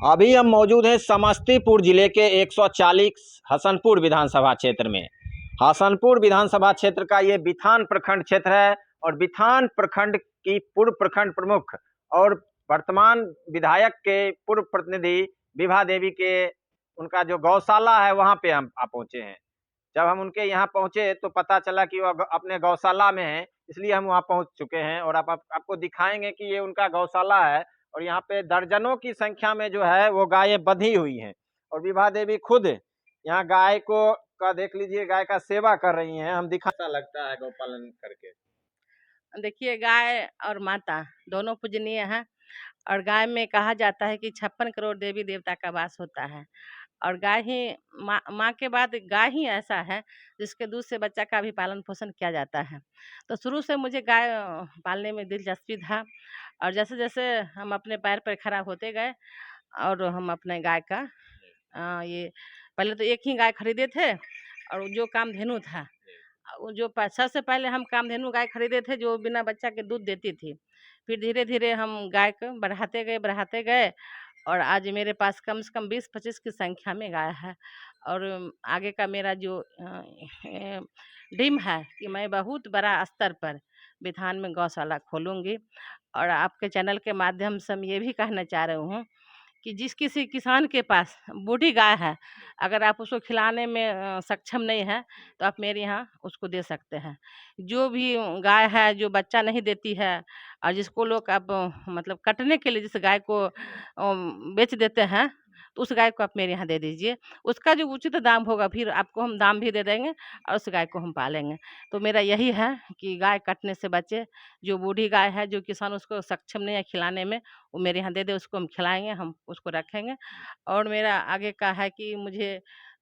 अभी हम मौजूद हैं समस्तीपुर जिले के 140 हसनपुर विधानसभा क्षेत्र में। हसनपुर विधानसभा क्षेत्र का ये बिथान प्रखंड क्षेत्र है और बिथान प्रखंड की पूर्व प्रखंड प्रमुख और वर्तमान विधायक के पूर्व प्रतिनिधि विभा देवी के उनका जो गौशाला है वहां पे हम पहुंचे हैं। जब हम उनके यहाँ पहुंचे तो पता चला कि वो अपने गौशाला में है, इसलिए हम वहाँ पहुंच चुके हैं और आपको दिखाएंगे कि ये उनका गौशाला है और यहाँ पे दर्जनों की संख्या में जो है वो गायें बंधी हुई हैं और विभा देवी खुद यहाँ गाय को देख लीजिए, गाय का सेवा कर रही हैं। हम दिखा लगता है गौपालन करके। देखिए, गाय और माता दोनों पूजनीय हैं और गाय में कहा जाता है कि 56 करोड़ देवी देवता का वास होता है और गाय ही माँ के बाद गाय ही ऐसा है जिसके दूध से बच्चा का भी पालन पोषण किया जाता है। तो शुरू से मुझे गाय पालने में दिलचस्पी था और जैसे जैसे हम अपने पैर पर खड़ा होते गए और हम अपने गाय का ये पहले तो एक ही गाय खरीदे थे और जो कामधेनु था, जो सबसे पहले हम कामधेनु गाय खरीदे थे जो बिना बच्चा के दूध देती थी। फिर धीरे धीरे हम गाय को बढ़ाते गए और आज मेरे पास कम से कम 20-25 की संख्या में गाय है। और आगे का मेरा जो ड्रीम है कि मैं बहुत बड़ा स्तर पर बिथान में गौशाला खोलूँगी। और आपके चैनल के माध्यम से हम ये भी कहना चाह रही हूँ कि जिस किसी किसान के पास बूढ़ी गाय है, अगर आप उसको खिलाने में सक्षम नहीं है तो आप मेरे यहाँ उसको दे सकते हैं। जो भी गाय है जो बच्चा नहीं देती है और जिसको लोग अब मतलब कटने के लिए जिस गाय को बेच देते हैं, तो उस गाय को आप मेरे यहाँ दे दीजिए। उसका जो उचित दाम होगा फिर आपको हम दाम भी दे देंगे और उस गाय को हम पालेंगे। तो मेरा यही है कि गाय कटने से बचे। जो बूढ़ी गाय है, जो किसान उसको सक्षम नहीं है खिलाने में, वो मेरे यहाँ दे दे, उसको हम खिलाएंगे, हम उसको रखेंगे। और मेरा आगे का है कि मुझे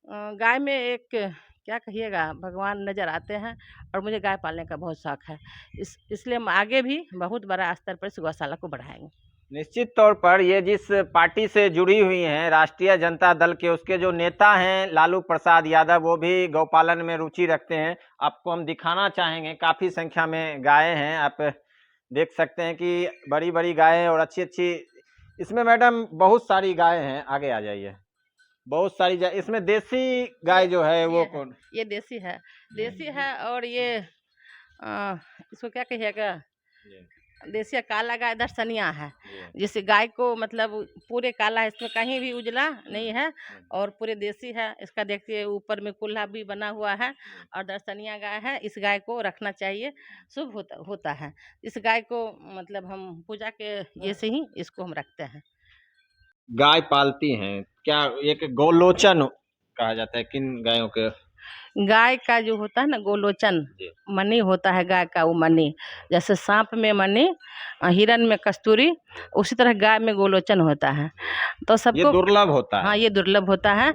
गाय में एक क्या कहिएगा भगवान नज़र आते हैं और मुझे गाय पालने का बहुत शौक है। इसलिए हम आगे भी बहुत बड़ा स्तर पर इस गौशाला को बढ़ाएंगे। निश्चित तौर पर ये जिस पार्टी से जुड़ी हुई हैं, राष्ट्रीय जनता दल के, उसके जो नेता हैं लालू प्रसाद यादव, वो भी गौपालन में रुचि रखते हैं। आपको हम दिखाना चाहेंगे, काफ़ी संख्या में गायें हैं। आप देख सकते हैं कि बड़ी बड़ी गायें और अच्छी अच्छी, इसमें मैडम बहुत सारी गायें हैं। आगे आ जाइए। बहुत सारी इसमें देसी गाय जो है वो कौन? ये देसी है और ये इसको क्या कहिएगा, देसी काला गाय दर्शनिया है। जिस गाय को मतलब पूरे काला है, इसमें कहीं भी उजला नहीं है और पूरे देसी है। इसका देखिए ऊपर में कुल्ला भी बना हुआ है और दर्शनिया गाय है। इस गाय को रखना चाहिए, शुभ होता है। इस गाय को मतलब हम पूजा के ये से ही इसको हम रखते हैं। गाय पालती हैं क्या? एक गोलोचन कहा जाता है किन गायों के? गाय का जो होता है ना गोलोचन मणि होता है गाय का, वो मणि जैसे सांप में मणि, हिरण में कस्तूरी, उसी तरह गाय में गोलोचन होता है। तो सबको दुर्लभ होता है। हाँ, ये दुर्लभ होता है,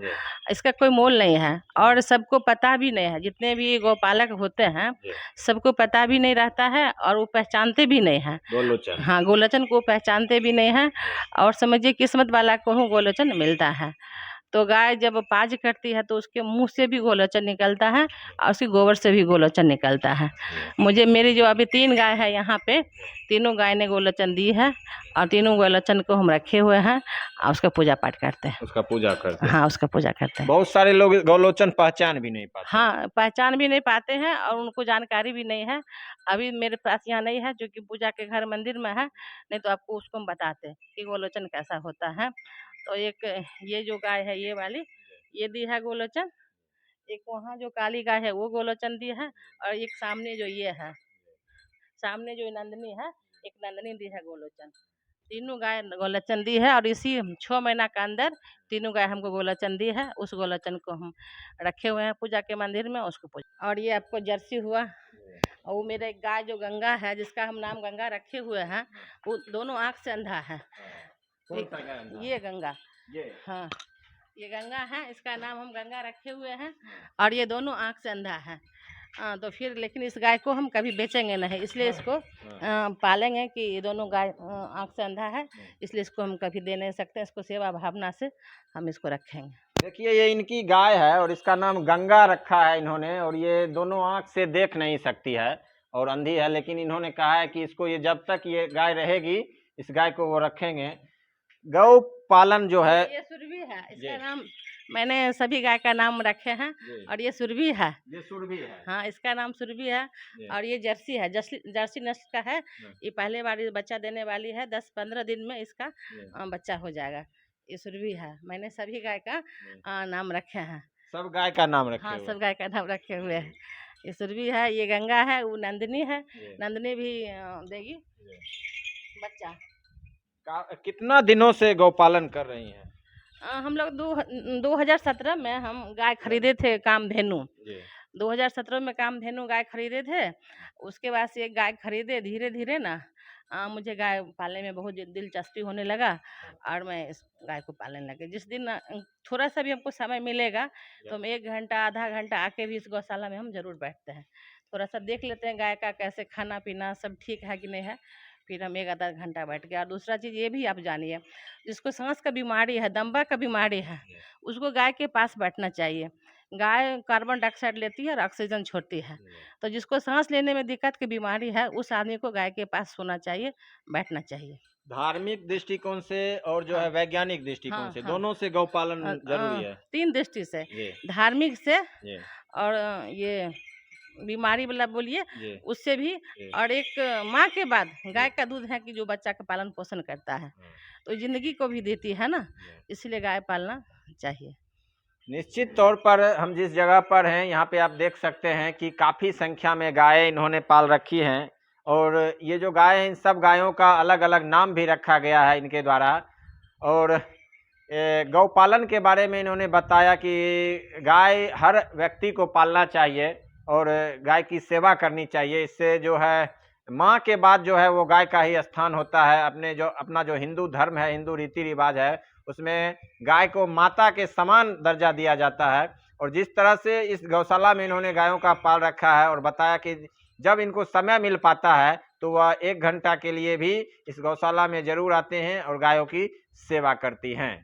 इसका कोई मोल नहीं है और सबको पता भी नहीं है। जितने भी गौपालक होते हैं सबको पता भी नहीं रहता है और वो पहचानते भी नहीं है गोलोचन। हाँ, गोलोचन को पहचानते भी नहीं है और समझिए किस्मत वाला को ही गोलोचन मिलता है। तो गाय जब पाज करती है तो उसके मुंह से भी गोलोचन निकलता है और उसकी गोबर से भी गोलोचन निकलता है। मेरी जो अभी 3 गाय है यहाँ पे, तीनों गाय ने गोलोचन दी है और तीनों गोलोचन को हम रखे हुए हैं और उसका पूजा पाठ करते हैं। उसका पूजा करते हैं? हाँ, उसका पूजा करते हैं। बहुत सारे लोग गोलोचन पहचान भी नहीं पाते। हाँ, पहचान भी नहीं पाते हैं और उनको जानकारी भी नहीं है। अभी मेरे पास यहाँ नहीं है जो कि पूजा के घर मंदिर में है, नहीं तो आपको उसको हम बताते कि गोलोचन कैसा होता है। तो एक ये जो गाय है ये वाली, ये दी है गोलोचन। एक वहाँ जो काली गाय है वो गोलोचन दी है और एक सामने जो ये है, सामने जो नंदनी है, एक नंदनी दी है गोलोचन। तीनों गाय गोलोचन दी है और इसी 6 महीना के अंदर तीनों गाय हमको गोलोचन दी है। उस गोलोचन को हम रखे हुए हैं पूजा के मंदिर में, उसको पूजा। और ये आपको जर्सी हुआ और वो मेरा एक गाय जो गंगा है, जिसका हम नाम गंगा रखे हुए हैं, वो दोनों आँख से अंधा है। ये गंगा, हाँ ये गंगा है, इसका नाम हम गंगा रखे हुए हैं और ये दोनों आँख से अंधा है। तो फिर लेकिन इस गाय को हम कभी बेचेंगे नहीं, इसलिए इसको पालेंगे कि ये दोनों गाय आँख से अंधा है, इसलिए इसको हम कभी दे नहीं सकते। इसको सेवा भावना से हम इसको रखेंगे। देखिए ये इनकी गाय है और इसका नाम गंगा रखा है इन्होंने, और ये दोनों आँख से देख नहीं सकती है और अंधी है, लेकिन इन्होंने कहा है कि इसको ये जब तक ये गाय रहेगी इस गाय को वो रखेंगे। गौ पालन जो है ये सुरभि है, जी। इसका नाम मैंने सभी गाय का नाम रखे हैं। जी। और ये सुरभि है, ये सुरभि है हाँ इसका नाम सुरभि है। जी। और ये जर्सी है, जर्सी नस्ल का है। हाँ। ये पहले बार ये बच्चा देने वाली है, 10-15 दिन में इसका जी। बच्चा हो जाएगा। ये सुरभि है, मैंने सभी गाय का जी। नाम रखे हैं। सब गाय का नाम रखे हाँ हुए सब गाय का नाम रखे हुए हैं। ये सुरभि है, ये गंगा है, वो नंदिनी है। जी। नंदिनी भी देगी जी। बच्चा। कितना दिनों से गौपालन कर रही हैं? हम लोग 2017 में हम गाय खरीदे थे कामधेनु। जी। 2017 में कामधेनु गाय खरीदे थे। उसके बाद से एक गाय खरीदे, धीरे धीरे ना मुझे गाय पालने में बहुत दिलचस्पी होने लगा और मैं इस गाय को पालने लगी। जिस दिन थोड़ा सा भी हमको समय मिलेगा तो हम 1 घंटा आधा घंटा आके भी इस गौशाला में हम जरूर बैठते हैं, थोड़ा सा देख लेते हैं गाय का कैसे खाना पीना सब ठीक है कि नहीं है। फिर हम 1 आधा घंटा बैठ गए। और दूसरा चीज़ ये भी आप जानिए, जिसको सांस का बीमारी है, दम्बा का बीमारी है, उसको गाय के पास बैठना चाहिए। गाय कार्बन डाइऑक्साइड लेती है और ऑक्सीजन छोड़ती है। तो जिसको सांस लेने में दिक्कत की बीमारी है उस आदमी को गाय के पास सोना चाहिए, बैठना चाहिए। धार्मिक दृष्टिकोण से और जो है हाँ। वैज्ञानिक दृष्टिकोण हाँ, से हाँ। दोनों से गौपालन जरूरी है। 3 दृष्टि से, जी। धार्मिक से जी। और ये बीमारी वाला बोलिए जी। उससे भी। जी। और एक माँ के बाद गाय का दूध है कि जो बच्चा का पालन पोषण करता है, तो जिंदगी को भी देती है ना, इसलिए गाय पालना चाहिए। निश्चित तौर पर हम जिस जगह पर हैं यहाँ पे आप देख सकते हैं कि काफ़ी संख्या में गायें इन्होंने पाल रखी हैं और ये जो गाय हैं इन सब गायों का अलग अलग नाम भी रखा गया है इनके द्वारा। और गौपालन के बारे में इन्होंने बताया कि गाय हर व्यक्ति को पालना चाहिए और गाय की सेवा करनी चाहिए। इससे जो है माँ के बाद जो है वो गाय का ही स्थान होता है। अपना जो हिंदू धर्म है, हिंदू रीति रिवाज है, उसमें गाय को माता के समान दर्जा दिया जाता है। और जिस तरह से इस गौशाला में इन्होंने गायों का पाल रखा है और बताया कि जब इनको समय मिल पाता है तो वह 1 घंटा के लिए भी इस गौशाला में जरूर आते हैं और गायों की सेवा करती हैं।